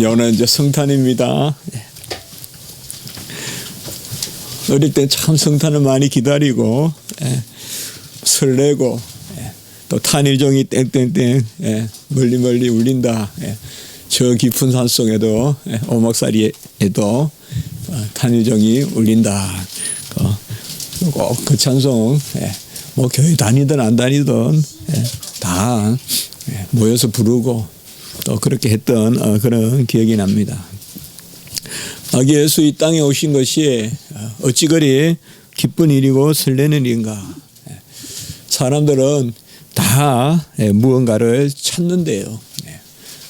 오늘 이제 성탄입니다. 어릴 때 참 성탄을 많이 기다리고 설레고 또 탄일종이 땡땡땡 멀리 울린다. 저 깊은 산 속에도 오목살이에도 탄일종이 울린다. 꼭 그 찬송 뭐 교회 다니든 안 다니든 다 모여서 부르고 또 그렇게 했던 그런 기억이 납니다. 아기 예수 이 땅에 오신 것이 어찌 그리 기쁜 일이고 설레는 일인가. 사람들은 다 무언가를 찾는데요.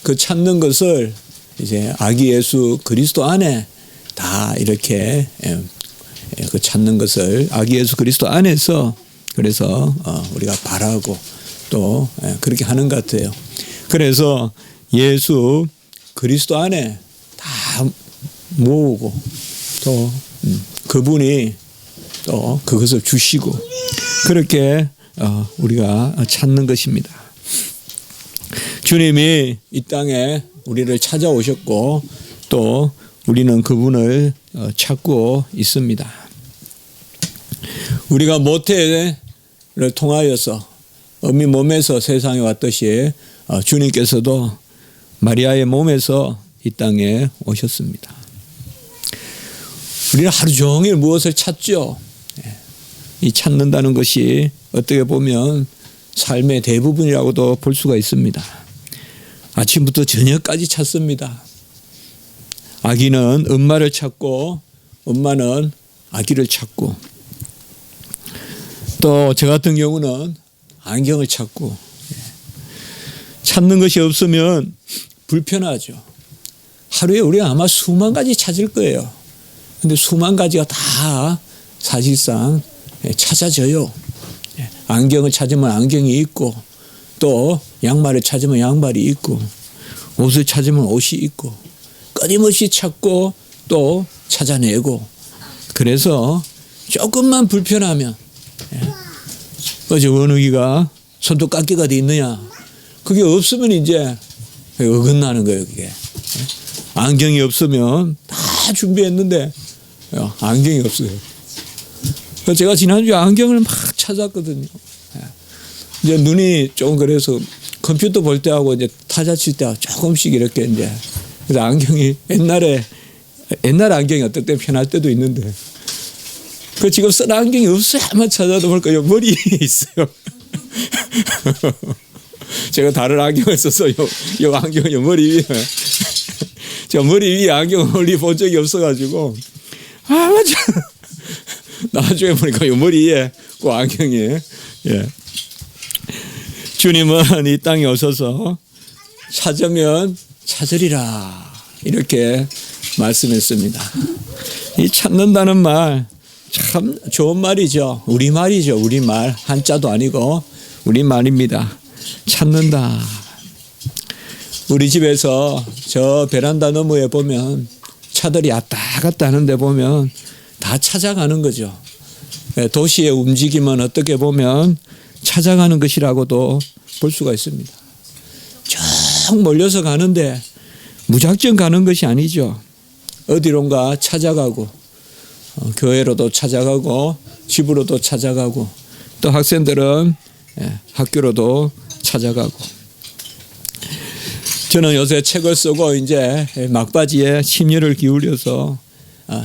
그 찾는 것을 이제 아기 예수 그리스도 안에 다 이렇게 그 찾는 것을 아기 예수 그리스도 안에서 그래서 우리가 바라고 또 그렇게 하는 것 같아요. 그래서 예수 그리스도 안에 다 모으고 또 그분이 또 그것을 주시고 그렇게 우리가 찾는 것입니다. 주님이 이 땅에 우리를 찾아오셨고 또 우리는 그분을 찾고 있습니다. 우리가 모태를 통하여서 어미 몸에서 세상에 왔듯이 주님께서도 마리아의 몸에서 이 땅에 오셨습니다. 우리는 하루 종일 무엇을 찾죠? 이 찾는다는 것이 어떻게 보면 삶의 대부분이라고도 볼 수가 있습니다. 아침부터 저녁까지 찾습니다. 아기는 엄마를 찾고 엄마는 아기를 찾고 또 저 같은 경우는 안경을 찾고 찾는 것이 없으면 불편하죠. 하루에 우리가 아마 수만 가지 찾을 거예요. 근데 수만 가지가 다 사실상 찾아져요. 안경을 찾으면 안경이 있고 또 양말을 찾으면 양말이 있고 옷을 찾으면 옷이 있고 끊임없이 찾고 또 찾아내고 그래서 조금만 불편하면 어제 원욱이가 손톱깎이가 돼 있느냐 그게 없으면 이제 어긋나는 거예요. 그게 안경이 없으면 다 준비했는데 안경이 없어요. 제가 지난주에 안경을 막 찾았거든요. 이제 눈이 좀 그래서 컴퓨터 볼 때하고 이제 타자 칠 때 조금씩 이렇게 이제 그래서 안경이 옛날 안경이 어떨 때 편할 때도 있는데 그 지금 쓴 안경이 없어요. 한번 찾아도 볼까 요 머리에 있어요. 제가 다른 안경을 써서 요 안경 요 머리 위에 제가 머리 위에 안경을 멀리 본 적이 없어가지고 나중에 보니까 요 머리에 그 안경이 주님은 이 땅에 오셔서 찾으면 찾으리라 이렇게 말씀했습니다. 이 찾는다는 말 참 좋은 말이죠. 우리말이죠. 우리말 한자도 아니고 우리말입니다. 찾는다. 우리 집에서 저 베란다 너머에 보면 차들이 왔다 갔다 하는데 보면 다 찾아가는 거죠. 도시의 움직임은 어떻게 보면 찾아가는 것이라고도 볼 수가 있습니다. 쭉 몰려서 가는데 무작정 가는 것이 아니죠. 어디론가 찾아가고 교회로도 찾아가고 집으로도 찾아가고 또 학생들은 학교로도 찾아가고 저는 요새 책을 쓰고 이제 막바지에 심혈을 기울여서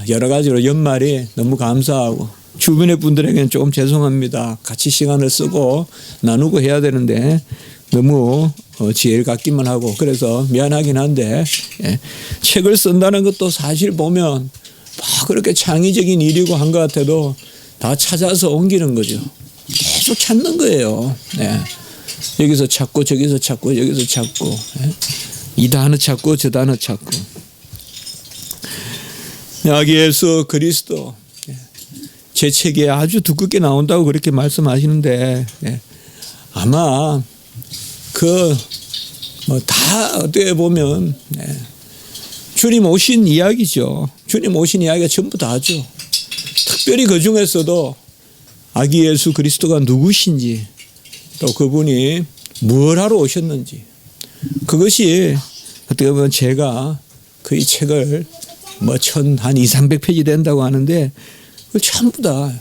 여러 가지로 연말이 너무 감사하고 주변의 분들에게는 조금 죄송합니다. 같이 시간을 쓰고 나누고 해야 되는데 너무 지혜를 갖기만 하고 그래서 미안하긴 한데 책을 쓴다는 것도 사실 보면 막 그렇게 창의적인 일이고 한 것 같아도 다 찾아서 옮기는 거죠. 계속 찾는 거예요. 여기서 찾고 저기서 찾고 여기서 찾고 이 단어 찾고 저 단어 찾고 아기 예수 그리스도 제 책에 아주 두껍게 나온다고 그렇게 말씀하시는데 아마 다 어떻게 보면 주님 오신 이야기죠. 주님 오신 이야기가 전부 다죠. 특별히 그 중에서도 아기 예수 그리스도가 누구신지 또 그분이 뭘 하러 오셨는지 그것이 어떻게 보면 제가 그 이 책을 뭐 한 200~300페이지 된다고 하는데 그 전부 다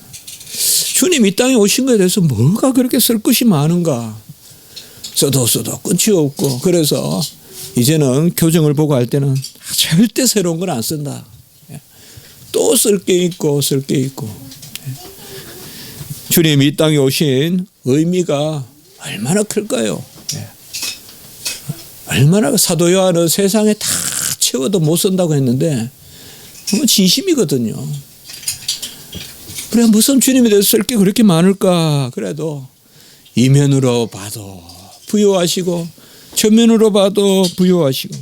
주님 이 땅에 오신 것에 대해서 뭐가 그렇게 쓸 것이 많은가. 써도 끝이 없고 그래서 이제는 교정을 보고 할 때는 절대 새로운 건 안 쓴다. 또 쓸 게 있고 쓸 게 있고. 주님 이 땅에 오신 의미가 얼마나 클까요? 얼마나 사도 요한은 세상에 다 채워도 못 쓴다고 했는데 진심이거든요. 그래 무슨 주님에 대해서 쓸 게 그렇게 많을까. 그래도 이면으로 봐도 부요하시고 전면으로 봐도 부요하시고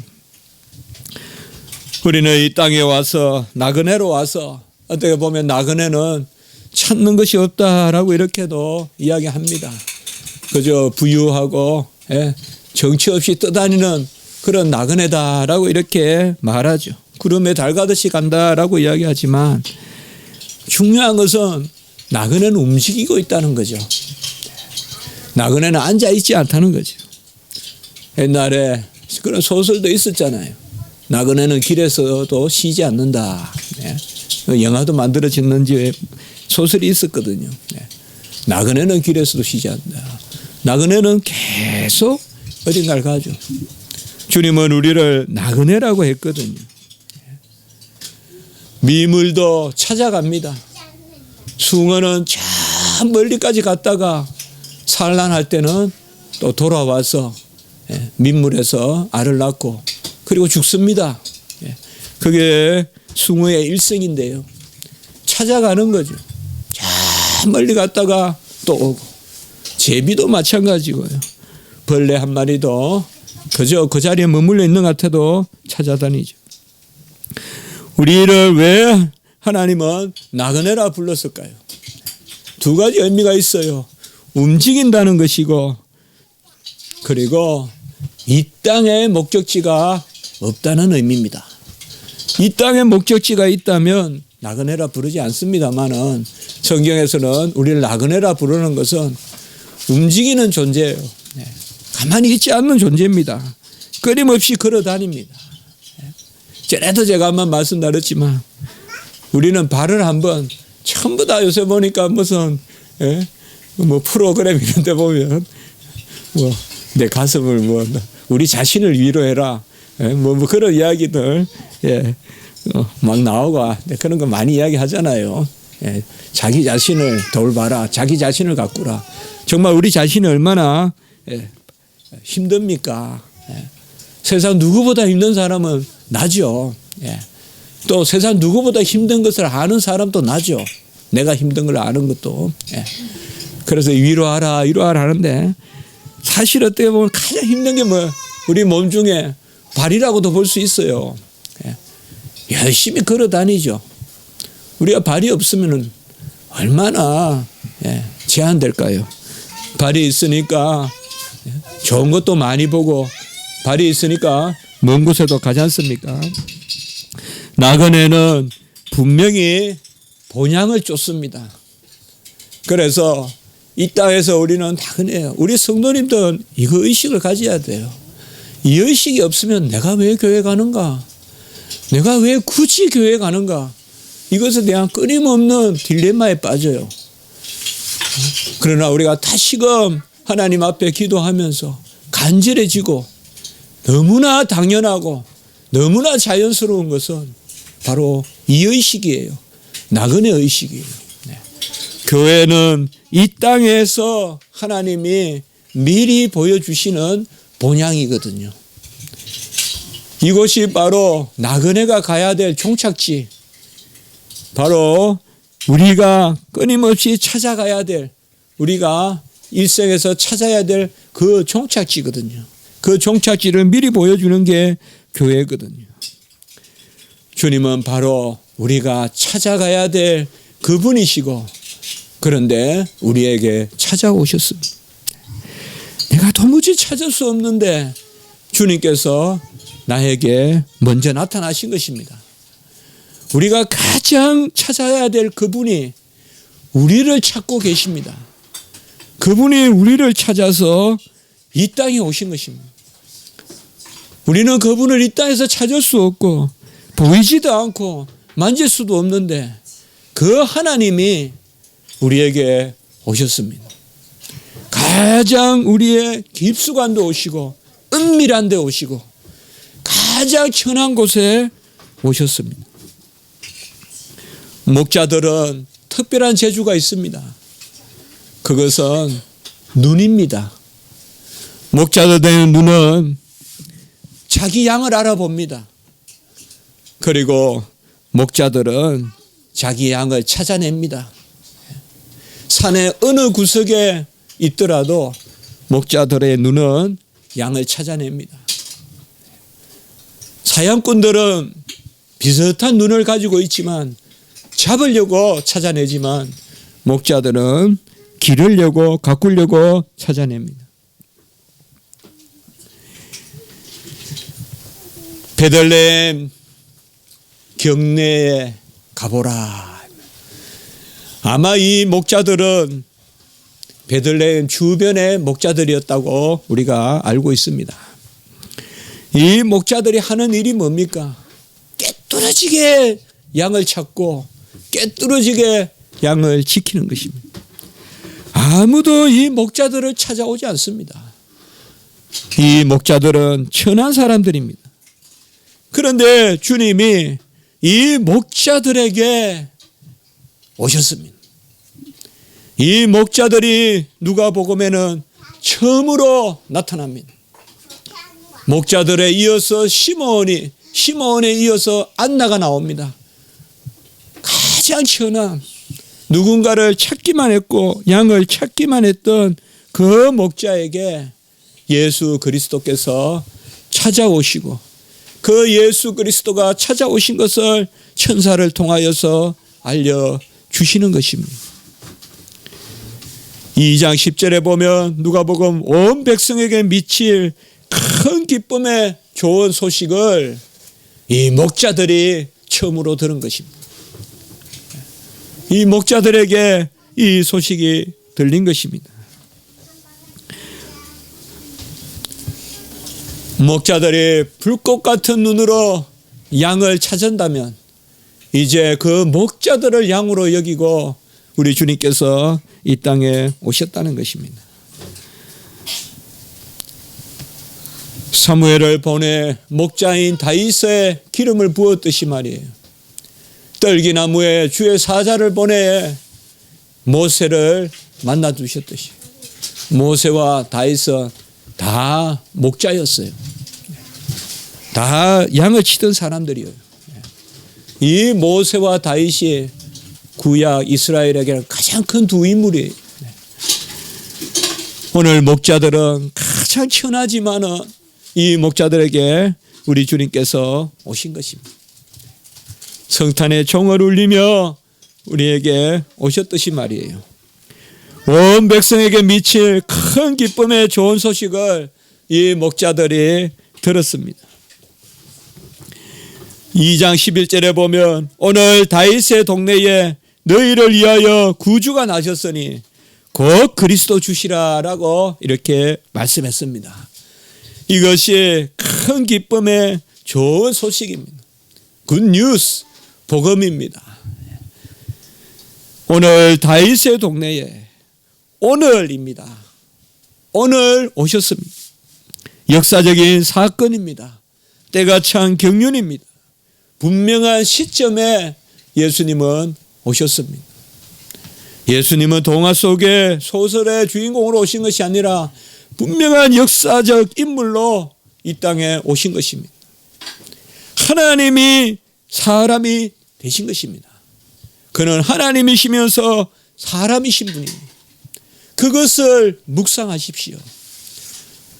우리는 이 땅에 와서 나그네로 와서 어떻게 보면 나그네는 찾는 것이 없다라고 이렇게도 이야기합니다. 그저 부유하고 정치 없이 떠다니는 그런 나그네다라고 이렇게 말하죠. 구름에 달 가듯이 간다라고 이야기하지만 중요한 것은 나그네는 움직이고 있다는 거죠. 나그네는 앉아있지 않다는 거죠. 옛날에 그런 소설도 있었잖아요. 나그네는 길에서도 쉬지 않는다. 영화도 만들어졌는지 소설이 있었거든요. 나그네는 길에서도 쉬지 않는다. 나그네는 계속 어딘가를 가죠. 주님은 우리를 나그네라고 했거든요. 미물도 찾아갑니다. 숭어는 저 멀리까지 갔다가 산란할 때는 또 돌아와서 민물에서 알을 낳고 그리고 죽습니다. 그게 숭어의 일생인데요. 찾아가는 거죠. 저 멀리 갔다가 또 오고 제비도 마찬가지고요. 벌레 한 마리도 그저 그 자리에 머물러 있는 것 같아도 찾아다니죠. 우리를 왜 하나님은 나그네라 불렀을까요? 두 가지 의미가 있어요. 움직인다는 것이고 그리고 이 땅에 목적지가 없다는 의미입니다. 이 땅에 목적지가 있다면 나그네라 부르지 않습니다만은 성경에서는 우리를 나그네라 부르는 것은 움직이는 존재예요. 가만히 있지 않는 존재입니다. 끊임없이 걸어다닙니다. 전에도 제가 한번 말씀 나눴지만 우리는 발을 한번 전부 다 요새 보니까 무슨 뭐 프로그램 이런 데 보면 뭐 내 가슴을 뭐 우리 자신을 위로해라 뭐 그런 이야기들 막 나오고 그런 거 많이 이야기하잖아요. 자기 자신을 돌봐라. 자기 자신을 가꾸라. 정말 우리 자신이 얼마나 힘듭니까? 세상 누구보다 힘든 사람은 나죠. 또 세상 누구보다 힘든 것을 아는 사람도 나죠. 내가 힘든 걸 아는 것도. 그래서 위로하라 하는데 사실 어떻게 보면 가장 힘든 게 뭐예요? 우리 몸 중에 발이라고도 볼 수 있어요. 열심히 걸어 다니죠. 우리가 발이 없으면 얼마나 제한될까요? 발이 있으니까 좋은 것도 많이 보고 발이 있으니까 먼 곳에도 가지 않습니까? 나그네는 분명히 본향을 쫓습니다. 그래서 이 땅에서 우리는 나그네예요. 우리 성도님들은 이거 의식을 가져야 돼요. 이 의식이 없으면 내가 왜 교회 가는가? 내가 왜 굳이 교회 가는가? 이것에 대한 끊임없는 딜레마에 빠져요. 그러나 우리가 다시금 하나님 앞에 기도하면서 간절해지고 너무나 당연하고 너무나 자연스러운 것은 바로 이 의식이에요. 나그네 의식이에요. 교회는 이 땅에서 하나님이 미리 보여주시는 본향이거든요. 이곳이 바로 나그네가 가야 될 종착지, 바로 우리가 끊임없이 찾아가야 될, 우리가 일생에서 찾아야 될 그 종착지거든요. 그 종착지를 미리 보여주는 게 교회거든요. 주님은 바로 우리가 찾아가야 될 그분이시고, 그런데 우리에게 찾아오셨습니다. 내가 도무지 찾을 수 없는데 주님께서 나에게 먼저 나타나신 것입니다. 우리가 가장 찾아야 될 그분이 우리를 찾고 계십니다. 그분이 우리를 찾아서 이 땅에 오신 것입니다. 우리는 그분을 이 땅에서 찾을 수 없고 보이지도 않고 만질 수도 없는데 그 하나님이 우리에게 오셨습니다. 가장 우리의 깊숙한 데 오시고 은밀한 데 오시고 가장 천한 곳에 오셨습니다. 목자들은 특별한 재주가 있습니다. 그것은 눈입니다. 목자들의 눈은 자기 양을 알아봅니다. 그리고 목자들은 자기 양을 찾아냅니다. 산의 어느 구석에 있더라도 목자들의 눈은 양을 찾아냅니다. 사냥꾼들은 비슷한 눈을 가지고 있지만 잡으려고 찾아내지만 목자들은 기르려고 가꾸려고 찾아냅니다. 베들레헴 경내에 가보라. 아마 이 목자들은 베들레헴 주변의 목자들이었다고 우리가 알고 있습니다. 이 목자들이 하는 일이 뭡니까? 깨뚫어지게 양을 찾고 깨뚫어지게 양을 지키는 것입니다. 아무도 이 목자들을 찾아오지 않습니다. 이 목자들은 천한 사람들입니다. 그런데 주님이 이 목자들에게 오셨습니다. 이 목자들이 누가복음에는 처음으로 나타납니다. 목자들에 이어서 시므온에 이어서 안나가 나옵니다. 가장 천한 누군가를 찾기만 했고 양을 찾기만 했던 그 목자에게 예수 그리스도께서 찾아오시고 그 예수 그리스도가 찾아오신 것을 천사를 통하여서 알려주시는 것입니다. 2장 10절에 보면 누가복음 온 백성에게 미칠 큰 기쁨의 좋은 소식을 이 목자들이 처음으로 들은 것입니다. 이 목자들에게 이 소식이 들린 것입니다. 목자들이 불꽃 같은 눈으로 양을 찾은다면 이제 그 목자들을 양으로 여기고 우리 주님께서 이 땅에 오셨다는 것입니다. 사무엘을 보내 목자인 다윗의 기름을 부었듯이 말이에요. 떨기나무에 주의 사자를 보내 모세를 만나 주셨듯이 모세와 다윗은 다 목자였어요. 다 양을 치던 사람들이에요. 이 모세와 다윗이 구약 이스라엘에게는 가장 큰 두 인물이에요. 오늘 목자들은 가장 천하지만은 이 목자들에게 우리 주님께서 오신 것입니다. 성탄의 종을 울리며 우리에게 오셨듯이 말이에요. 온 백성에게 미칠 큰 기쁨의 좋은 소식을 이 목자들이 들었습니다. 2장 11절에 보면 오늘 다윗의 동네에 너희를 위하여 구주가 나셨으니 곧 그리스도 주시라라고 이렇게 말씀했습니다. 이것이 큰 기쁨의 좋은 소식입니다. 굿뉴스, 복음입니다. 오늘 다윗의 동네에 오늘입니다. 오늘 오셨습니다. 역사적인 사건입니다. 때가 찬 경륜입니다. 분명한 시점에 예수님은 오셨습니다. 예수님은 동화 속의 소설의 주인공으로 오신 것이 아니라 분명한 역사적 인물로 이 땅에 오신 것입니다. 하나님이 사람이 되신 것입니다. 그는 하나님이시면서 사람이신 분입니다. 그것을 묵상하십시오.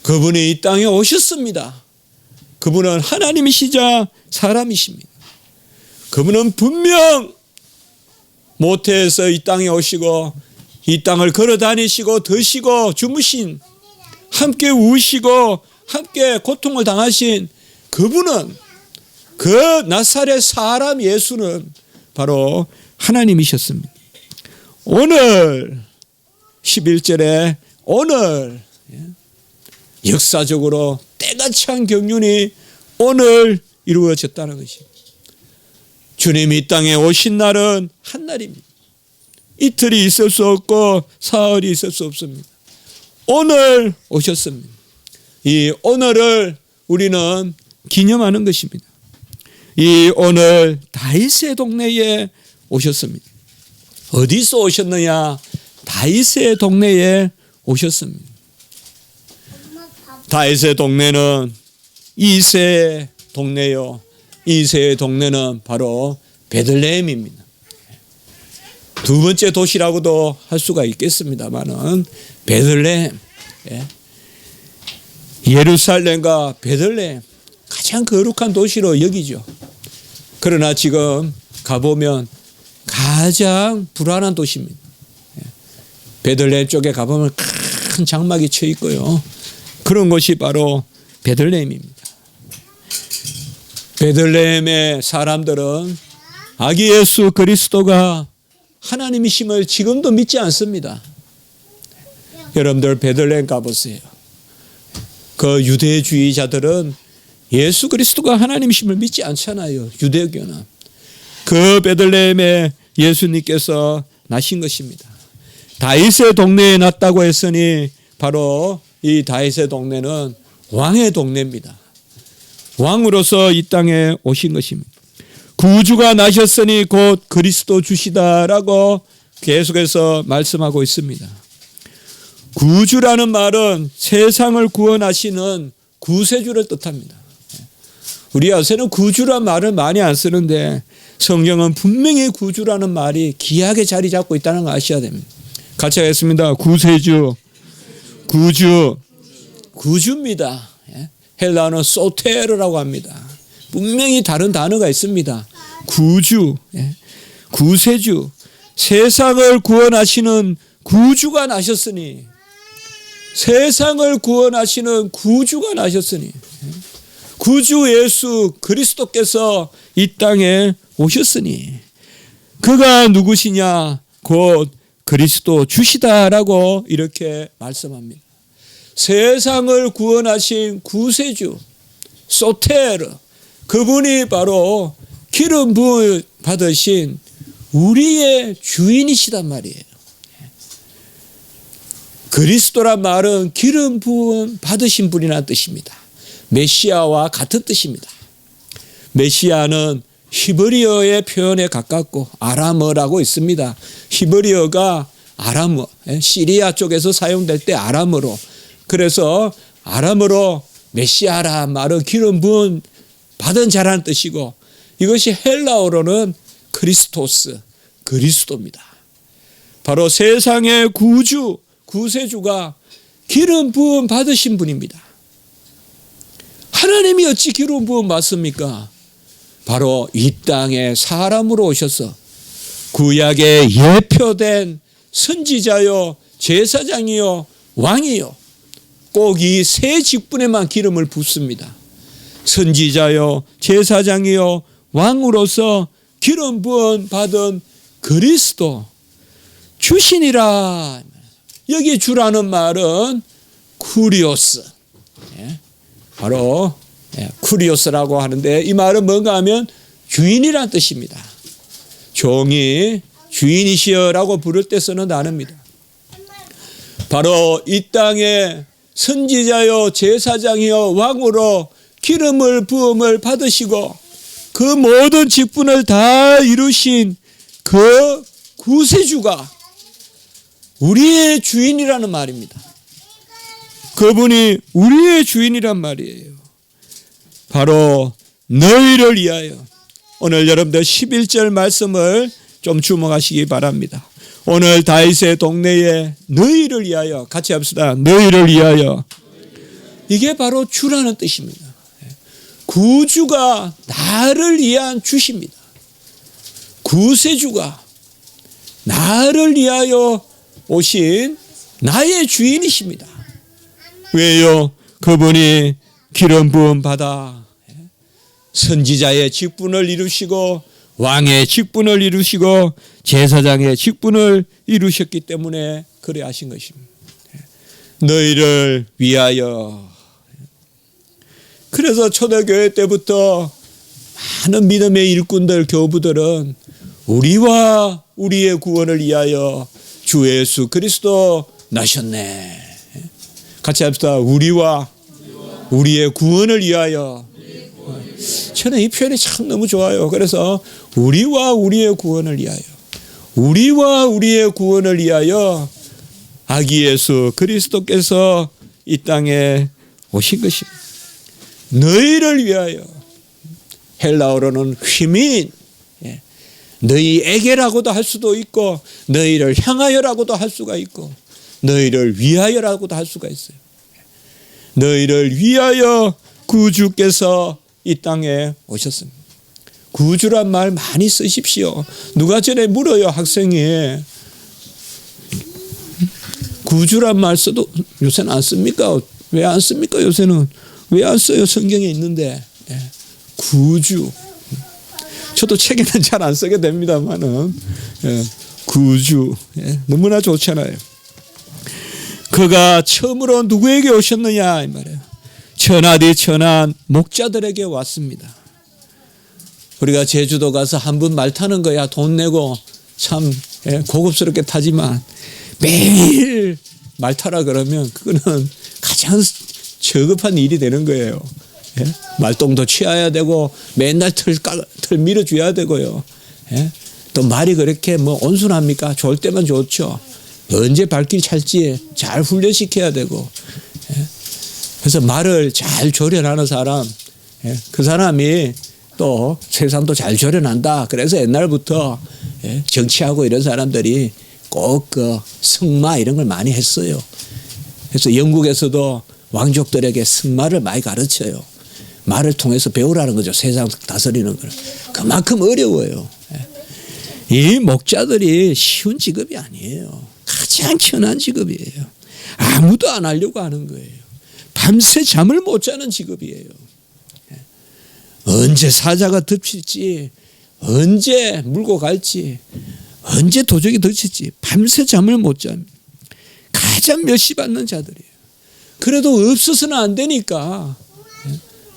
그분이 이 땅에 오셨습니다. 그분은 하나님이시자 사람이십니다. 그분은 분명 모태에서 이 땅에 오시고 이 땅을 걸어 다니시고 드시고 주무신 함께 우시고 함께 고통을 당하신 그분은 그 나사렛 사람 예수는 바로 하나님이셨습니다. 오늘 11절에 오늘 역사적으로 때가 찬 경륜이 오늘 이루어졌다는 것입니다. 주님이 이 땅에 오신 날은 한 날입니다. 이틀이 있을 수 없고 사흘이 있을 수 없습니다. 오늘 오셨습니다. 이 오늘을 우리는 기념하는 것입니다. 이 오늘 다윗의 동네에 오셨습니다. 어디서 오셨느냐? 다윗의 동네에 오셨습니다. 다윗의 동네는 이새의 동네요. 이새의 동네는 바로 베들레헴입니다. 두 번째 도시라고도 할 수가 있겠습니다만은 베들레헴, 예루살렘과 베들레헴 가장 거룩한 도시로 여기죠. 그러나 지금 가보면 가장 불안한 도시입니다. 베들레헴 쪽에 가보면 큰 장막이 쳐 있고요. 그런 곳이 바로 베들레헴입니다. 베들레헴의 사람들은 아기 예수 그리스도가 하나님이심을 지금도 믿지 않습니다. 여러분들 베들레헴 가보세요. 그 유대주의자들은 예수 그리스도가 하나님이심을 믿지 않잖아요. 유대교는. 그 베들레헴에 예수님께서 나신 것입니다. 다윗의 동네에 났다고 했으니 바로 이 다윗의 동네는 왕의 동네입니다. 왕으로서 이 땅에 오신 것입니다. 구주가 나셨으니 곧 그리스도 주시다라고 계속해서 말씀하고 있습니다. 구주라는 말은 세상을 구원하시는 구세주를 뜻합니다. 우리 요새는 구주란 말을 많이 안 쓰는데 성경은 분명히 구주라는 말이 귀하게 자리 잡고 있다는 거 아셔야 됩니다. 같이 하겠습니다. 구세주, 구주, 구주입니다. 헬라어는 소테르라고 합니다. 분명히 다른 단어가 있습니다. 구주, 구세주, 세상을 구원하시는 구주가 나셨으니, 세상을 구원하시는 구주가 나셨으니, 구주 예수 그리스도께서 이 땅에 오셨으니 그가 누구시냐? 곧 그리스도 주시다라고 이렇게 말씀합니다. 세상을 구원하신 구세주 소테르, 그분이 바로 기름 부음 받으신 우리의 주인이시단 말이에요. 그리스도란 말은 기름 부음 받으신 분이라는 뜻입니다. 메시아와 같은 뜻입니다. 메시아는 히브리어의 표현에 가깝고 아람어라고 있습니다. 히브리어가 아람어, 시리아 쪽에서 사용될 때 아람어로, 그래서 아람어로 메시아라 말은 기름 부음 받은 자라는 뜻이고, 이것이 헬라어로는 크리스토스, 그리스도입니다. 바로 세상의 구주, 구세주가 기름 부음 받으신 분입니다. 하나님이 어찌 기름 부음 받습니까? 바로 이 땅에 사람으로 오셔서 구약에 예표된 선지자요, 제사장이요, 왕이요, 꼭 이 세 직분에만 기름을 붓습니다. 선지자요, 제사장이요, 왕으로서 기름 부음 받은 그리스도 주신이라. 여기 주라는 말은 쿠리오스, 바로 쿠리오스라고 하는데, 이 말은 뭔가 하면 주인이란 뜻입니다. 종이 주인이시여라고 부를 때 쓰는 단어입니다. 바로 이 땅에 선지자요, 제사장이요, 왕으로 기름을 부음을 받으시고 그 모든 직분을 다 이루신 그 구세주가 우리의 주인이라는 말입니다. 그분이 우리의 주인이란 말이에요. 바로 너희를 위하여. 오늘 여러분들 11절 말씀을 좀 주목하시기 바랍니다. 오늘 다윗의 동네에 너희를 위하여, 같이 합시다. 너희를 위하여. 이게 바로 주라는 뜻입니다. 구주가 나를 위한 주십니다. 구세주가 나를 위하여 오신 나의 주인이십니다. 왜요? 그분이 기름 부음 받아 선지자의 직분을 이루시고 왕의 직분을 이루시고 제사장의 직분을 이루셨기 때문에 그래 하신 것입니다. 너희를 위하여. 그래서 초대교회 때부터 많은 믿음의 일꾼들, 교부들은 우리와 우리의 구원을 위하여 주 예수 그리스도 나셨네. 같이 합시다. 우리와 우리의 구원을 위하여. 저는 이 표현이 참 너무 좋아요. 그래서 우리와 우리의 구원을 위하여, 우리와 우리의 구원을 위하여 아기 예수 그리스도께서 이 땅에 오신 것입니다. 너희를 위하여. 헬라어로는 휘민, 너희에게라고도 할 수도 있고 너희를 향하여라고도 할 수가 있고 너희를 위하여라고도 할 수가 있어요. 너희를 위하여 구주께서 이 땅에 오셨습니다. 구주란 말 많이 쓰십시오. 누가 전에 물어요, 학생이. 구주란 말 써도 요새는 안 씁니까? 왜 안 씁니까? 요새는 왜 안 써요? 성경에 있는데. 구주. 저도 책에는 잘 안 쓰게 됩니다만은 구주 너무나 좋잖아요. 그가 처음으로 누구에게 오셨느냐 이 말이에요. 천하디 천한 목자들에게 왔습니다. 우리가 제주도 가서 한 번 말 타는 거야 돈 내고 참 고급스럽게 타지만 매일 말 타라 그러면 그거는 가장 저급한 일이 되는 거예요. 말똥도 치워야 되고 맨날 털 밀어줘야 되고요. 또 말이 그렇게 뭐 온순합니까? 좋을 때만 좋죠. 언제 발길 찰지 잘 훈련시켜야 되고. 그래서 말을 잘 조련하는 사람, 그 사람이 또 세상도 잘 조련한다. 그래서 옛날부터 정치하고 이런 사람들이 꼭 그 승마 이런 걸 많이 했어요. 그래서 영국에서도 왕족들에게 승마를 많이 가르쳐요. 말을 통해서 배우라는 거죠. 세상 다스리는 걸. 그만큼 어려워요. 이 목자들이 쉬운 직업이 아니에요. 가장 천한 직업이에요. 아무도 안 하려고 하는 거예요. 밤새 잠을 못 자는 직업이에요. 언제 사자가 덮칠지, 언제 물고 갈지, 언제 도적이 덮칠지 밤새 잠을 못 잡니다. 가장 멸시받는 자들이에요. 그래도 없어서는 안 되니까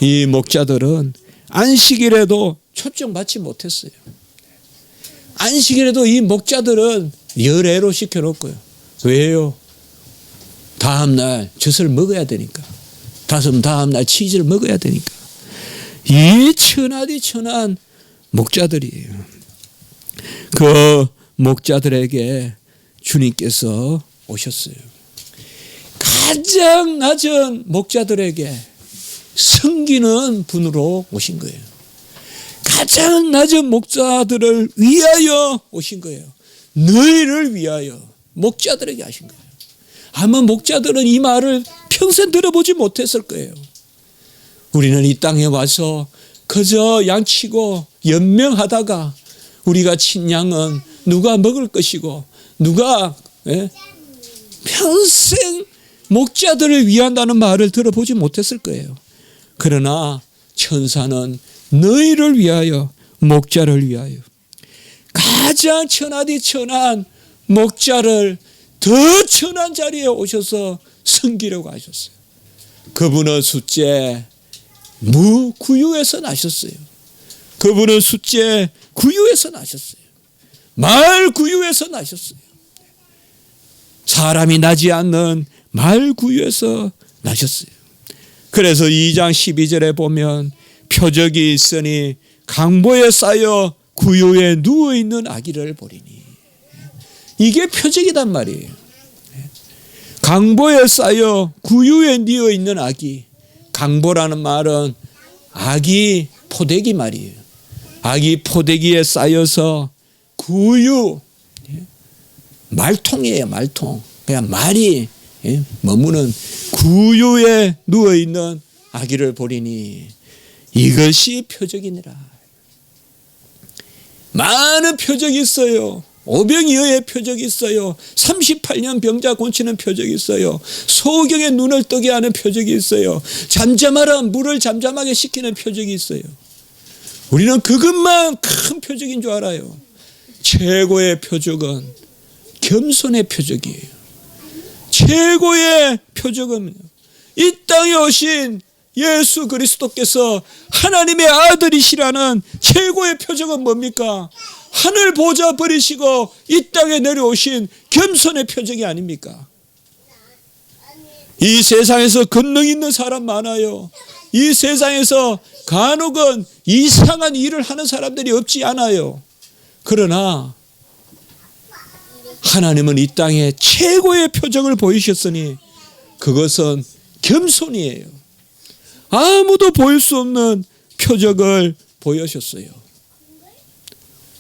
이 목자들은 안식일에도 초청받지 못했어요. 안식일에도 이 목자들은 열애로 시켜놓고요. 왜요? 다음날 젖을 먹어야 되니까. 다음날 치즈를 먹어야 되니까. 이 천하디 천한 목자들이에요. 그 목자들에게 주님께서 오셨어요. 가장 낮은 목자들에게 섬기는 분으로 오신 거예요. 가장 낮은 목자들을 위하여 오신 거예요. 너희를 위하여 목자들에게 하신 거예요. 아마 목자들은 이 말을 평생 들어보지 못했을 거예요. 우리는 이 땅에 와서 그저 양치고 연명하다가 우리가 친 양은 누가 먹을 것이고 누가 평생 목자들을 위한다는 말을 들어보지 못했을 거예요. 그러나 천사는 너희를 위하여 목자를 위하여 가장 천하디 천한 목자를 더 천한 자리에 오셔서 섬기려고 하셨어요. 그분은 숫제 무구유에서 나셨어요. 그분은 숫제 구유에서 나셨어요. 말 구유에서 나셨어요. 사람이 나지 않는 말 구유에서 나셨어요. 그래서 2장 12절에 보면 표적이 있으니 강보에 쌓여 구유에 누워있는 아기를 보리니. 이게 표적이단 말이에요. 강보에 쌓여 구유에 누워있는 아기. 강보라는 말은 아기 포대기 말이에요. 아기 포대기에 쌓여서 구유, 말통이에요. 말통. 그냥 말이 머무는 구유에 누워있는 아기를 보리니 이것이 표적이니라. 많은 표적이 있어요. 오병이어의 표적이 있어요. 38년 병자 고치는 표적이 있어요. 소경의 눈을 뜨게 하는 표적이 있어요. 잠잠하라 물을 잠잠하게 시키는 표적이 있어요. 우리는 그것만 큰 표적인 줄 알아요. 최고의 표적은 겸손의 표적이에요. 최고의 표적은 이 땅에 오신 예수 그리스도께서 하나님의 아들이시라는 최고의 표적은 뭡니까? 하늘 보좌 버리시고 이 땅에 내려오신 겸손의 표적이 아닙니까? 이 세상에서 권능 있는 사람 많아요. 이 세상에서 간혹은 이상한 일을 하는 사람들이 없지 않아요. 그러나 하나님은 이 땅에 최고의 표적을 보이셨으니 그것은 겸손이에요. 아무도 보일 수 없는 표적을 보여주셨어요.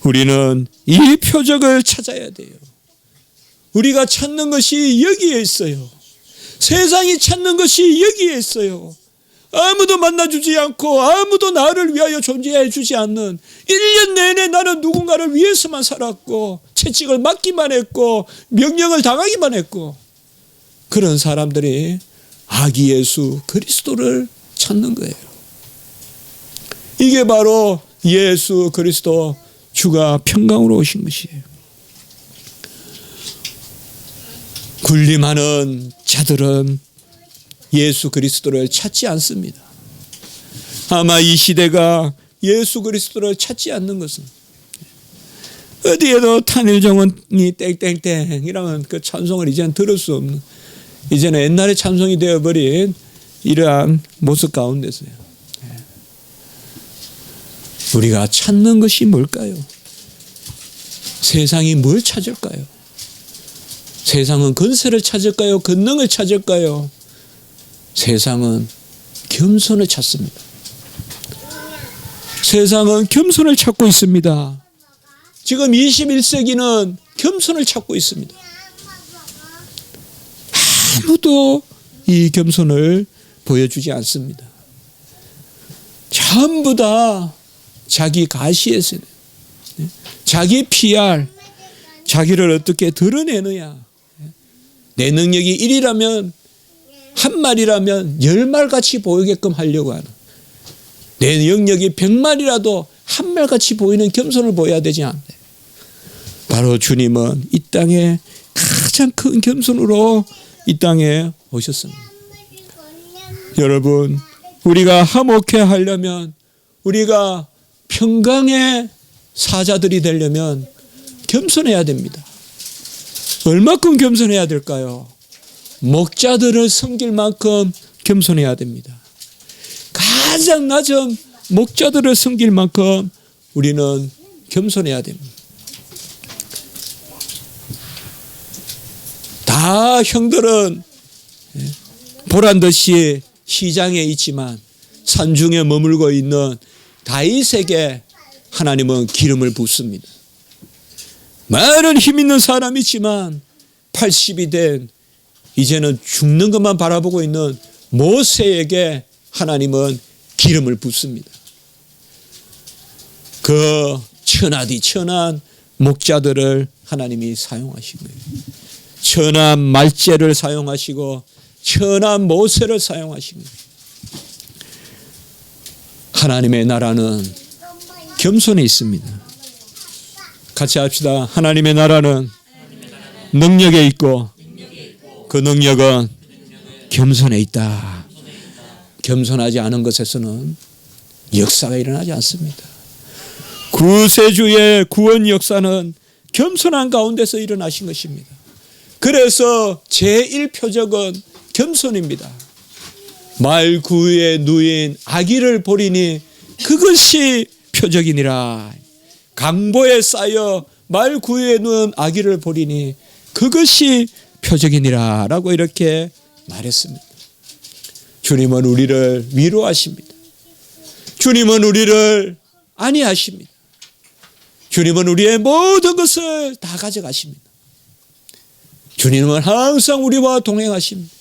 우리는 이 표적을 찾아야 돼요. 우리가 찾는 것이 여기에 있어요. 세상이 찾는 것이 여기에 있어요. 아무도 만나주지 않고 아무도 나를 위하여 존재해 주지 않는 1년 내내 나는 누군가를 위해서만 살았고 채찍을 맞기만 했고 명령을 당하기만 했고 그런 사람들이 아기 예수 그리스도를 찾는 거예요. 이게 바로 예수 그리스도 주가 평강으로 오신 것이에요. 군림하는 자들은 예수 그리스도를 찾지 않습니다. 아마 이 시대가 예수 그리스도를 찾지 않는 것은 어디에도 탄일정원이 땡땡땡이라는 그 찬송을 이제는 들을 수 없는, 이제는 옛날에 찬송이 되어버린 이러한 모습 가운데서요. 우리가 찾는 것이 뭘까요? 세상이 뭘 찾을까요? 세상은 권세를 찾을까요? 권능을 찾을까요? 세상은 겸손을 찾습니다. 세상은 겸손을 찾고 있습니다. 지금 21세기는 겸손을 찾고 있습니다. 아무도 이 겸손을 보여주지 않습니다. 전부 다 자기 가시에서 자기 PR, 자기를 어떻게 드러내느냐. 내 능력이 1이라면 한 말이라면 10말같이 보이게끔 하려고 하는, 내 영역이 100말이라도 한 말같이 보이는 겸손을 보여야 되지 않나요? 바로 주님은 이 땅에 가장 큰 겸손으로 이 땅에 오셨습니다. 여러분, 우리가 화목해 하려면, 우리가 평강의 사자들이 되려면 겸손해야 됩니다. 얼마큼 겸손해야 될까요? 목자들을 섬길 만큼 겸손해야 됩니다. 가장 낮은 목자들을 섬길 만큼 우리는 겸손해야 됩니다. 다 형들은 보란듯이 시장에 있지만 산중에 머물고 있는 다윗에게 하나님은 기름을 붓습니다. 많은 힘 있는 사람이지만 80이 된 이제는 죽는 것만 바라보고 있는 모세에게 하나님은 기름을 붓습니다. 그 천하디 천한 목자들을 하나님이 사용하신 거예요. 천한 말제를 사용하시고 천한 모세를 사용하신 거예요. 하나님의 나라는 겸손에 있습니다. 같이 합시다. 하나님의 나라는 능력에 있고 그 능력은 겸손에 있다. 겸손하지 않은 것에서는 역사가 일어나지 않습니다. 구세주의 구원 역사는 겸손한 가운데서 일어나신 것입니다. 그래서 제1표적은 겸손입니다. 말 구유에 누인 아기를 보리니 그것이 표적이니라. 강보에 쌓여 말 구유에 누운 아기를 보리니 그것이 표적이니라 라고 이렇게 말했습니다. 주님은 우리를 위로하십니다. 주님은 우리를 안위하십니다. 주님은 우리의 모든 것을 다 가져가십니다. 주님은 항상 우리와 동행하십니다.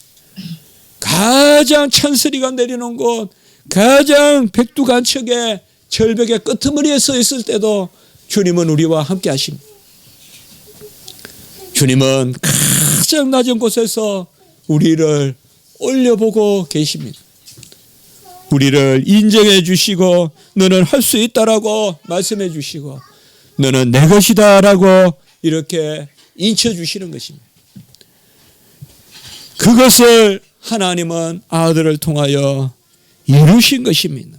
가장 찬스리가 내리는 곳, 가장 백두간척의 절벽의 끄트머리에 서 있을 때도 주님은 우리와 함께 하십니다. 주님은 가장 낮은 곳에서 우리를 올려보고 계십니다. 우리를 인정해 주시고 너는 할 수 있다라고 말씀해 주시고 너는 내 것이다라고 이렇게 인쳐 주시는 것입니다. 그것을 하나님은 아들을 통하여 이루신 것입니다.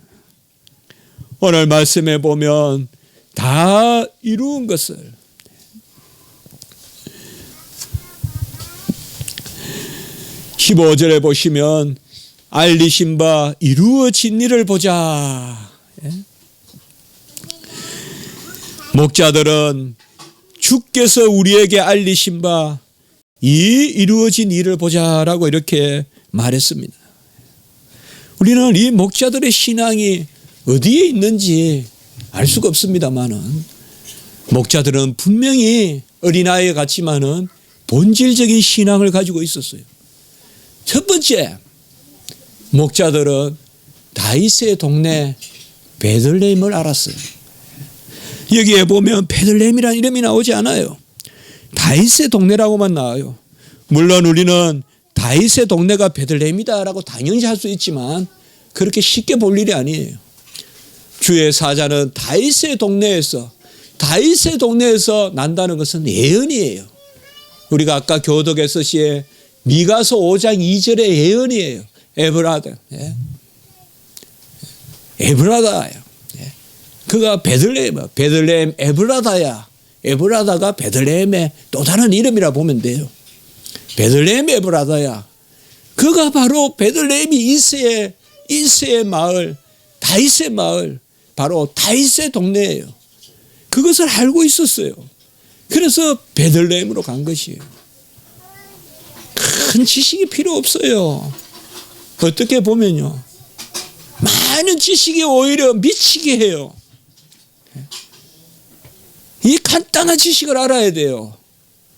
오늘 말씀에 보면 다 이루은 것을 15절에 보시면 알리신 바 이루어진 일을 보자. 목자들은 주께서 우리에게 알리신 바 이 이루어진 일을 보자라고 이렇게 말했습니다. 우리는 이 목자들의 신앙이 어디에 있는지 알 수가 없습니다만은 목자들은 분명히 어린아이 같지만은 본질적인 신앙을 가지고 있었어요. 첫 번째, 목자들은 다윗의 동네 베들레헴을 알았어요. 여기에 보면 베들레헴이라는 이름이 나오지 않아요. 다윗의 동네라고만 나와요. 물론 우리는 다윗의 동네가 베들레헴이다라고 당연히 할 수 있지만 그렇게 쉽게 볼 일이 아니에요. 주의 사자는 다윗의 동네에서 난다는 것은 예언이에요. 우리가 아까 교독 SC에 미가서 5장 2절의 예언이에요. 에브라다. 에브라다예요. 그가 베들레헴 에브라다야. 에브라다가 베들레헴의 또 다른 이름이라 보면 돼요. 베들레헴 에브라다야. 그가 바로 베들레헴이 이새의 마을, 다윗의 마을, 바로 다윗의 동네예요. 그것을 알고 있었어요. 그래서 베들레헴으로 간 것이에요. 큰 지식이 필요 없어요. 어떻게 보면요, 많은 지식이 오히려 미치게 해요. 이 간단한 지식을 알아야 돼요.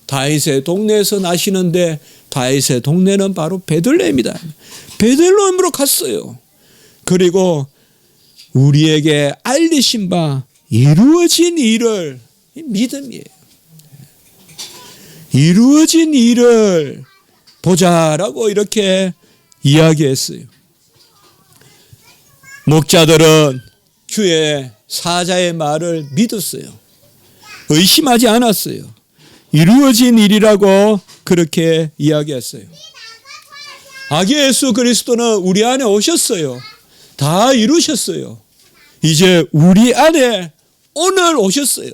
다윗의 동네에서 나시는데 다윗의 동네는 바로 베들레헴이다. 베들레헴으로 갔어요. 그리고 우리에게 알리신 바 이루어진 일을, 믿음이에요. 이루어진 일을 보자라고 이렇게 이야기했어요. 목자들은 주의 사자의 말을 믿었어요. 의심하지 않았어요. 이루어진 일이라고 그렇게 이야기했어요. 아기 예수 그리스도는 우리 안에 오셨어요. 다 이루셨어요. 이제 우리 안에 오늘 오셨어요.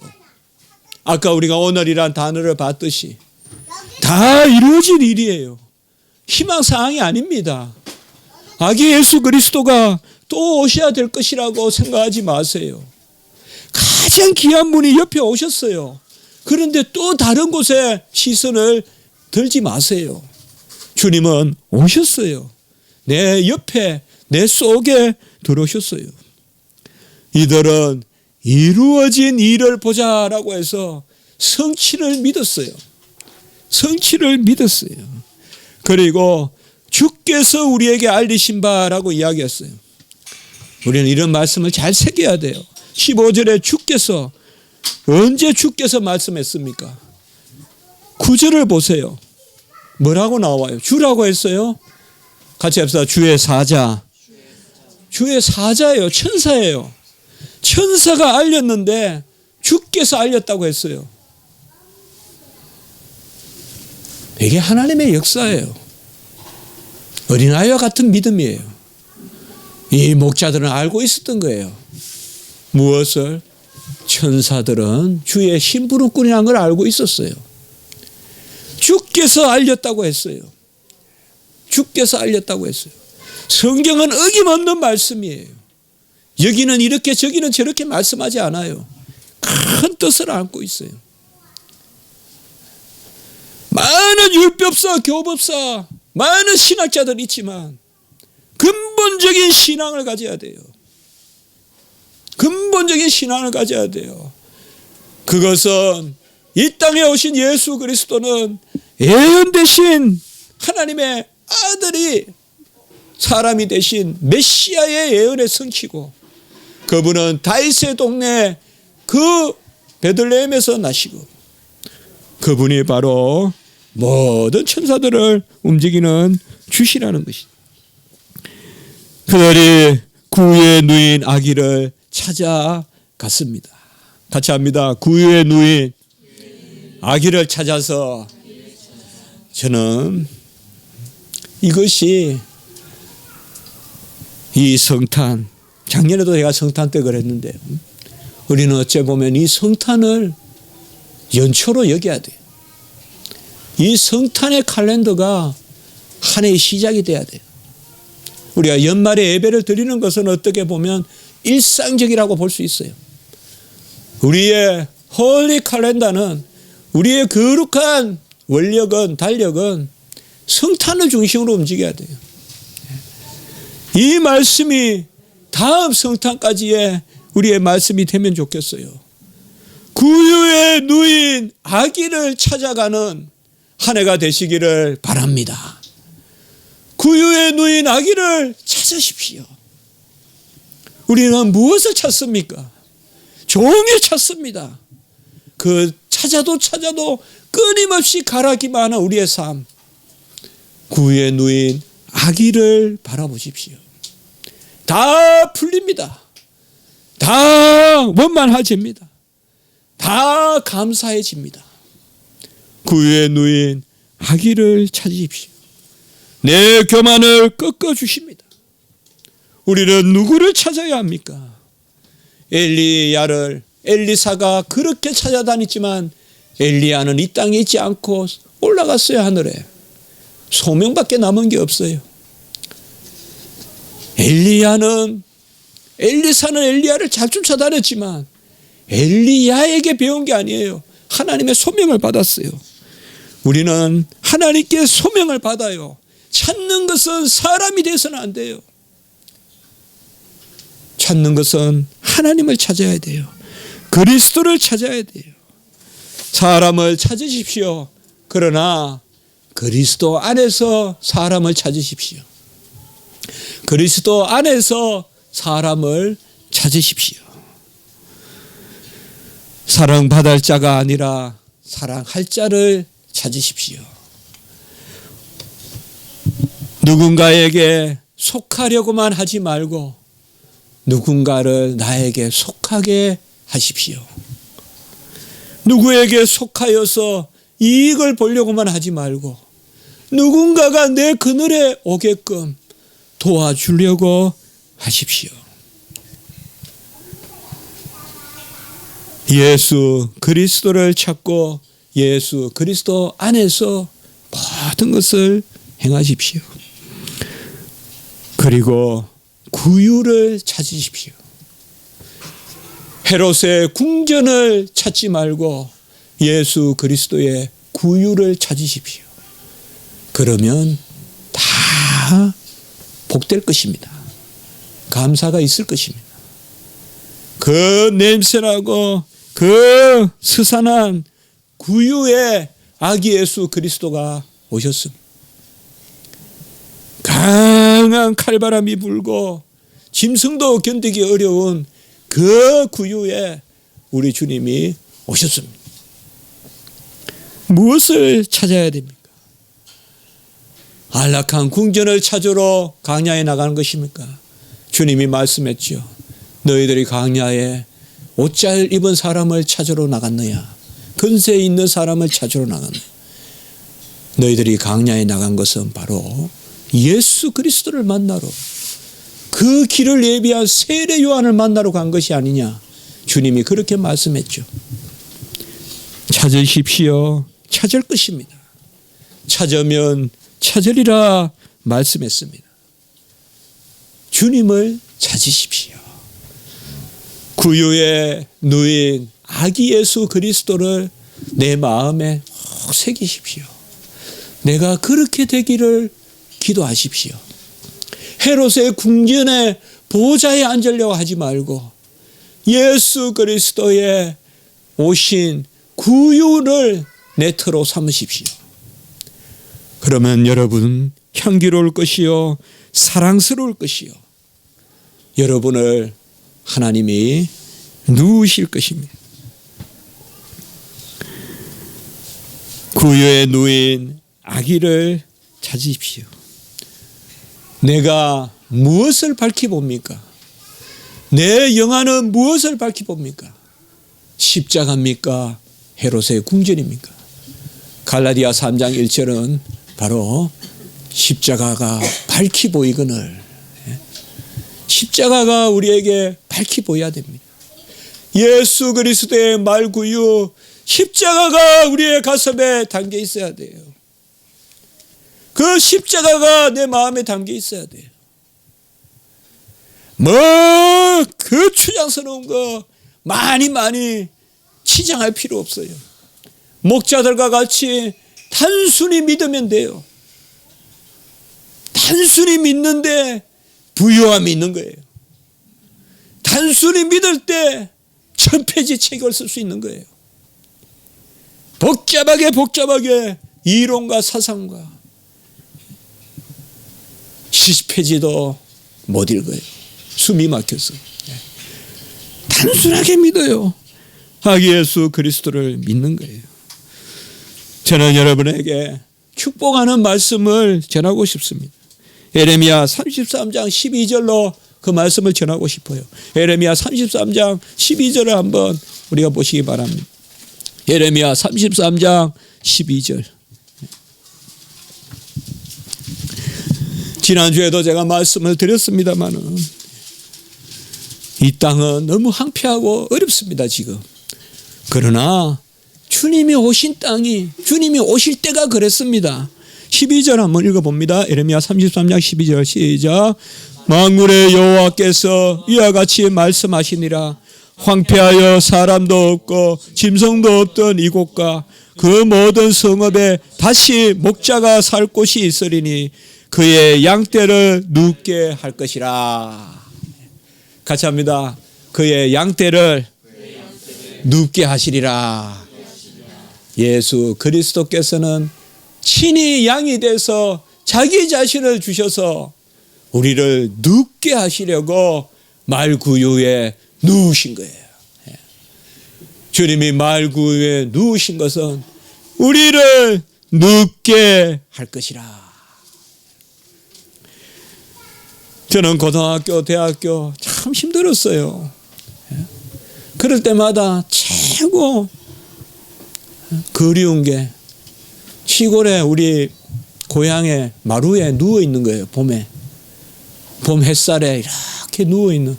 아까 우리가 오늘이란 단어를 봤듯이 다 이루어진 일이에요. 희망사항이 아닙니다. 아기 예수 그리스도가 또 오셔야 될 것이라고 생각하지 마세요. 가장 귀한 분이 옆에 오셨어요. 그런데 또 다른 곳에 시선을 들지 마세요. 주님은 오셨어요. 내 옆에, 내 속에 들어오셨어요. 이들은 이루어진 일을 보자라고 해서 성취를 믿었어요. 성취를 믿었어요. 그리고 주께서 우리에게 알리신 바라고 이야기했어요. 우리는 이런 말씀을 잘 새겨야 돼요. 15절에 주께서, 언제 주께서 말씀했습니까? 9절을 보세요. 뭐라고 나와요? 주라고 했어요? 같이 합시다. 주의 사자. 주의 사자예요. 천사예요. 천사가 알렸는데 주께서 알렸다고 했어요. 이게 하나님의 역사예요. 어린아이와 같은 믿음이에요. 이 목자들은 알고 있었던 거예요. 무엇을? 천사들은 주의 심부름꾼이라는 걸 알고 있었어요. 주께서 알렸다고 했어요. 주께서 알렸다고 했어요. 성경은 어김없는 말씀이에요. 여기는 이렇게 저기는 저렇게 말씀하지 않아요. 큰 뜻을 안고 있어요. 많은 율법사, 교법사, 많은 신학자들이 있지만 근본적인 신앙을 가져야 돼요. 근본적인 신앙을 가져야 돼요. 그것은 이 땅에 오신 예수 그리스도는 예언 대신 하나님의 아들이 사람이 되신 메시아의 예언의 성취고, 그분은 다윗의 동네 그 베들레헴에서 나시고, 그분이 바로 모든 천사들을 움직이는 주시라는 것입니다. 그들이 구유의 누인 아기를 찾아갔습니다. 같이 합니다. 구유의 누인 아기를 찾아서, 저는 이것이 이 성탄, 작년에도 제가 성탄 때 그랬는데 우리는 어째 보면 이 성탄을 연초로 여겨야 돼요. 이 성탄의 칼렌더가 한 해의 시작이 돼야 돼요. 우리가 연말에 예배를 드리는 것은 어떻게 보면 일상적이라고 볼 수 있어요. 우리의 홀리 칼렌더는 우리의 거룩한 원력은 달력은 성탄을 중심으로 움직여야 돼요. 이 말씀이 다음 성탄까지의 우리의 말씀이 되면 좋겠어요. 구유의 누인 아기를 찾아가는 한 해가 되시기를 바랍니다. 구유의 누인 아기를 찾으십시오. 우리는 무엇을 찾습니까? 종일 찾습니다. 그 찾아도 끊임없이 가라기만 하는 우리의 삶. 구유의 누인 아기를 바라보십시오. 다 풀립니다. 다 원만해집니다. 다 감사해집니다. 구유의 누인 아기를 찾으십시오. 내 교만을 꺾어주십니다. 우리는 누구를 찾아야 합니까? 엘리사가 그렇게 찾아다녔지만 엘리야는 이 땅에 있지 않고 올라갔어요. 하늘에. 소명밖에 남은 게 없어요. 엘리사는 엘리야를 잘 쫓아다녔지만 엘리야에게 배운 게 아니에요. 하나님의 소명을 받았어요. 우리는 하나님께 소명을 받아요. 찾는 것은 사람이 돼서는 안 돼요. 찾는 것은 하나님을 찾아야 돼요. 그리스도를 찾아야 돼요. 사람을 찾으십시오. 그러나 그리스도 안에서 사람을 찾으십시오. 그리스도 안에서 사람을 찾으십시오. 사랑받을 자가 아니라 사랑할 자를 찾으십시오. 누군가에게 속하려고만 하지 말고 누군가를 나에게 속하게 하십시오. 누구에게 속하여서 이익을 보려고만 하지 말고 누군가가 내 그늘에 오게끔 도와주려고 하십시오. 예수 그리스도를 찾고 예수 그리스도 안에서 모든 것을 행하십시오. 그리고 구유를 찾으십시오. 헤롯의 궁전을 찾지 말고 예수 그리스도의 구유를 찾으십시오. 그러면 다 복될 것입니다. 감사가 있을 것입니다. 그 냄새나고 그 스산한 구유의 아기 예수 그리스도가 오셨습니다. 강한 칼바람이 불고 짐승도 견디기 어려운 그 구유에 우리 주님이 오셨습니다. 무엇을 찾아야 됩니까? 안락한 궁전을 찾으러 광야에 나가는 것입니까? 주님이 말씀했죠. 너희들이 광야에 옷잘 입은 사람을 찾으러 나갔느냐? 근세 있는 사람을 찾으러 나갔느냐? 너희들이 광야에 나간 것은 바로 예수 그리스도를 만나러 그 길을 예비한 세례 요한을 만나러 간 것이 아니냐. 주님이 그렇게 말씀했죠. 찾으십시오. 찾을 것입니다. 찾으면 찾으리라 말씀했습니다. 주님을 찾으십시오. 구유의 누인 아기 예수 그리스도를 내 마음에 새기십시오. 내가 그렇게 되기를 기도하십시오. 헤롯의 궁전에 보좌에 앉으려고 하지 말고 예수 그리스도의 오신 구유를 내 터로 삼으십시오. 그러면 여러분 향기로울 것이요 사랑스러울 것이요 여러분을 하나님이 누우실 것입니다. 구유에 누인 아기를 찾으십시오. 내가 무엇을 밝히봅니까? 내 영안은 무엇을 밝히봅니까? 십자가입니까? 헤롯의 궁전입니까? 갈라디아 3장 1절은 바로 십자가가 밝히 보이거늘 십자가가 우리에게 밝히 보여야 됩니다. 예수 그리스도의 말구유 십자가가 우리의 가슴에 담겨 있어야 돼요. 그 십자가가 내 마음에 담겨 있어야 돼요. 그 추장스러운 거 많이 치장할 필요 없어요. 목자들과 같이 단순히 믿으면 돼요. 단순히 믿는데 부요함이 있는 거예요. 단순히 믿을 때 천페이지 책을 쓸 수 있는 거예요. 복잡하게 이론과 사상과 70페이지도 못 읽어요. 숨이 막혀서. 단순하게 믿어요. 예수 그리스도를 믿는 거예요. 저는 여러분에게 축복하는 말씀을 전하고 싶습니다. 예레미야 33장 12절로 그 말씀을 전하고 싶어요. 예레미야 33장 12절을 한번 우리가 보시기 바랍니다. 예레미야 33장 12절. 지난주에도 제가 말씀을 드렸습니다마는 이 땅은 너무 황폐하고 어렵습니다, 지금. 그러나 주님이 오신 땅이, 주님이 오실 때가 그랬습니다. 12절 한번 읽어봅니다. 예레미야 33장 12절 시작. 만군의 여호와께서 이와 같이 말씀하시니라. 황폐하여 사람도 없고 짐승도 없던 이곳과 그 모든 성읍에 다시 목자가 살 곳이 있으리니 그의 양떼를 눕게 할 것이라. 같이 합니다. 그의 양떼를 눕게 하시리라. 예수 그리스도께서는 친히 양이 돼서 자기 자신을 주셔서 우리를 눕게 하시려고 말구유에 누우신 거예요. 주님이 말구유에 누우신 것은 우리를 눕게 할 것이라. 저는 고등학교, 대학교 참 힘들었어요. 그럴 때마다 최고 그리운 게 시골에 우리 고향에 마루에 누워 있는 거예요. 봄에. 봄 햇살에 이렇게 누워 있는.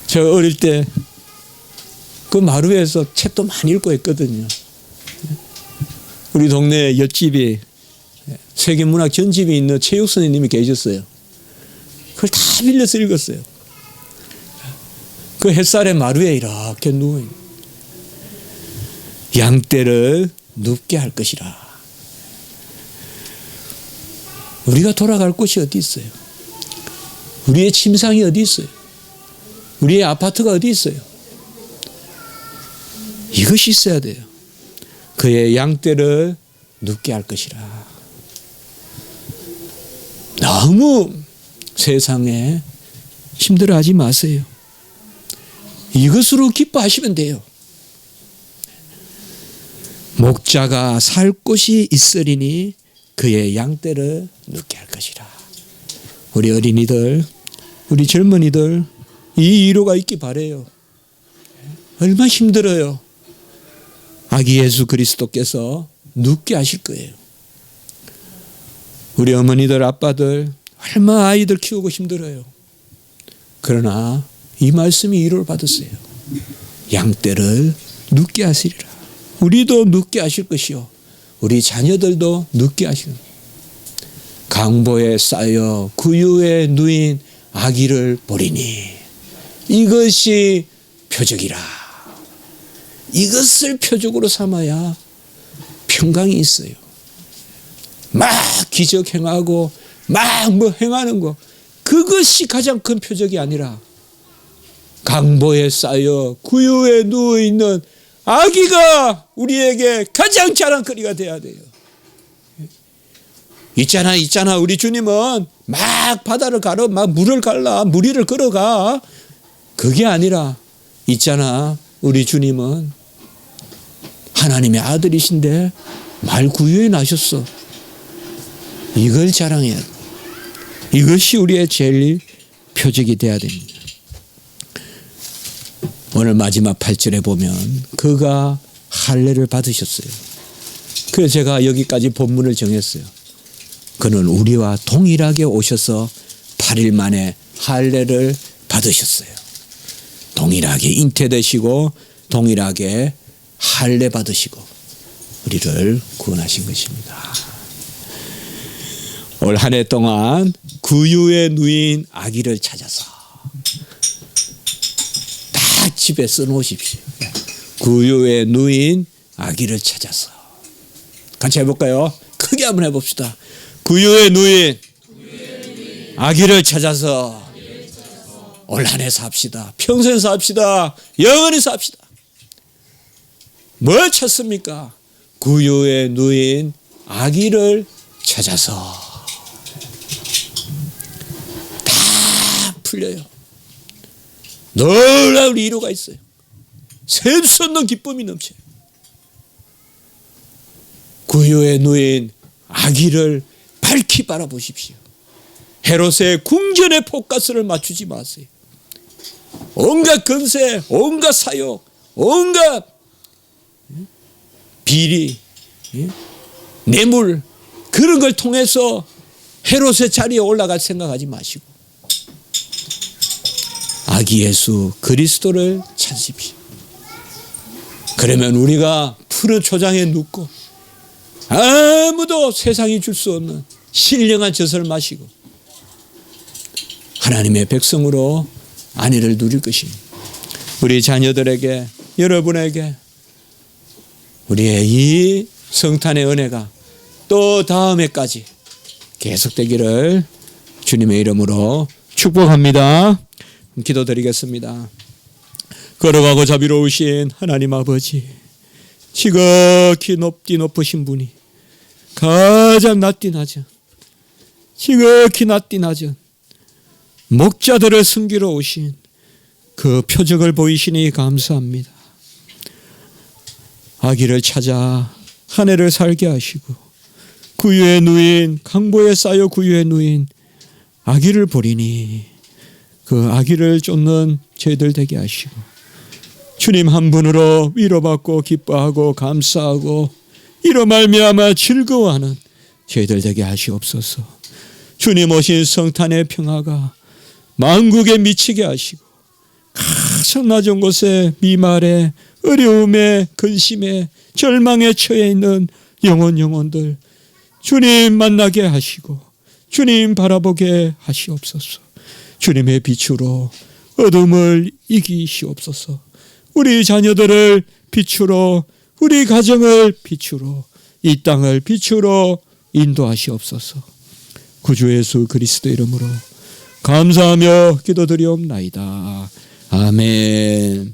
제가 어릴 때 그 마루에서 책도 많이 읽고 했거든요. 우리 동네에 옆집이 세계문학 전집이 있는 체육 선생님이 계셨어요. 그걸 다 빌려서 읽었어요. 그 햇살에 마루에 이렇게 누워 있는. 양떼를 눕게 할 것이라. 우리가 돌아갈 곳이 어디 있어요? 우리의 침상이 어디 있어요? 우리의 아파트가 어디 있어요? 이것이 있어야 돼요. 그의 양떼를 눕게 할 것이라. 너무 세상에 힘들어하지 마세요. 이것으로 기뻐하시면 돼요. 목자가 살 곳이 있으리니 그의 양떼를 눕게 할 것이라. 우리 어린이들, 우리 젊은이들 이 위로가 있기 바라요. 얼마나 힘들어요. 아기 예수 그리스도께서 눕게 하실 거예요. 우리 어머니들, 아빠들 얼마나 아이들 키우고 힘들어요. 그러나 이 말씀이 위로를 받았어요. 양떼를 눕게 하시리라. 우리도 눕게 하실 것이요 우리 자녀들도 눕게 하실. 강보에 쌓여 구유에 누인 아기를 보리니 이것이 표적이라. 이것을 표적으로 삼아야 평강이 있어요. 막 기적 행하고 막 뭐 행하는 거 그것이 가장 큰 표적이 아니라 강보에 쌓여 구유에 누워있는 아기가 우리에게 가장 자랑거리가 돼야 돼요. 있잖아 우리 주님은 막 바다를 가러 막 물을 갈라 무리를 걸어가. 그게 아니라 있잖아 우리 주님은 하나님의 아들이신데 말구유에 나셨어. 이걸 자랑해야 돼. 이것이 우리의 제일 표적이 돼야 됩니다. 오늘 마지막 8절에 보면 그가 할례를 받으셨어요. 그래서 제가 여기까지 본문을 정했어요. 그는 우리와 동일하게 오셔서 8일 만에 할례를 받으셨어요. 동일하게 잉태되시고 동일하게 할례 받으시고 우리를 구원하신 것입니다. 올 한 해 동안 구유에 누인 아기를 찾아서 다 집에 써놓으십시오. 구유에 누인 아기를 찾아서. 같이 해볼까요? 크게 한번 해봅시다. 구유에 누인 아기를 찾아서 올 한 해 삽시다. 평생 삽시다. 영원히 삽시다. 뭘 찾습니까? 구유에 누인 아기를 찾아서. 다 풀려요. 놀라운 위로가 있어요. 셀 수 없는 기쁨이 넘쳐요. 구유에 누인 아기를 밝히 바라보십시오. 헤롯의 궁전의 포커스를 맞추지 마세요. 온갖 건세, 온갖 사욕, 온갖 비리, 뇌물 그런 걸 통해서 헤롯의 자리에 올라갈 생각하지 마시고 아기 예수 그리스도를 찾으십시오. 그러면 우리가 푸른 초장에 눕고 아무도 세상이 줄 수 없는 신령한 젖을 마시고 하나님의 백성으로 안위를 누릴 것입니다. 우리 자녀들에게, 여러분에게 우리의 이 성탄의 은혜가 또 다음 해까지 계속되기를 주님의 이름으로 축복합니다. 기도드리겠습니다. 걸어가고 자비로우신 하나님 아버지, 지극히 높으신 분이 가장 낮디 낮은, 지극히 낮디 낮은 목자들을 섬기러 오신 그 표적을 보이시니 감사합니다. 아기를 찾아 한 해를 살게 하시고 구유에 누인, 강보에 쌓여 구유에 누인 아기를 보리니 그 아기를 쫓는 저희들 되게 하시고 주님 한 분으로 위로받고 기뻐하고 감사하고 이로 말미암아 즐거워하는 저희들 되게 하시옵소서. 주님 오신 성탄의 평화가 만국에 미치게 하시고 가장 낮은 곳에 미말에 어려움에 근심에 절망에 처해 있는 영혼들 주님 만나게 하시고 주님 바라보게 하시옵소서. 주님의 빛으로 어둠을 이기시옵소서. 우리 자녀들을 빛으로, 우리 가정을 빛으로, 이 땅을 빛으로 인도하시옵소서. 구주 예수 그리스도 이름으로 감사하며 기도드리옵나이다. 아멘.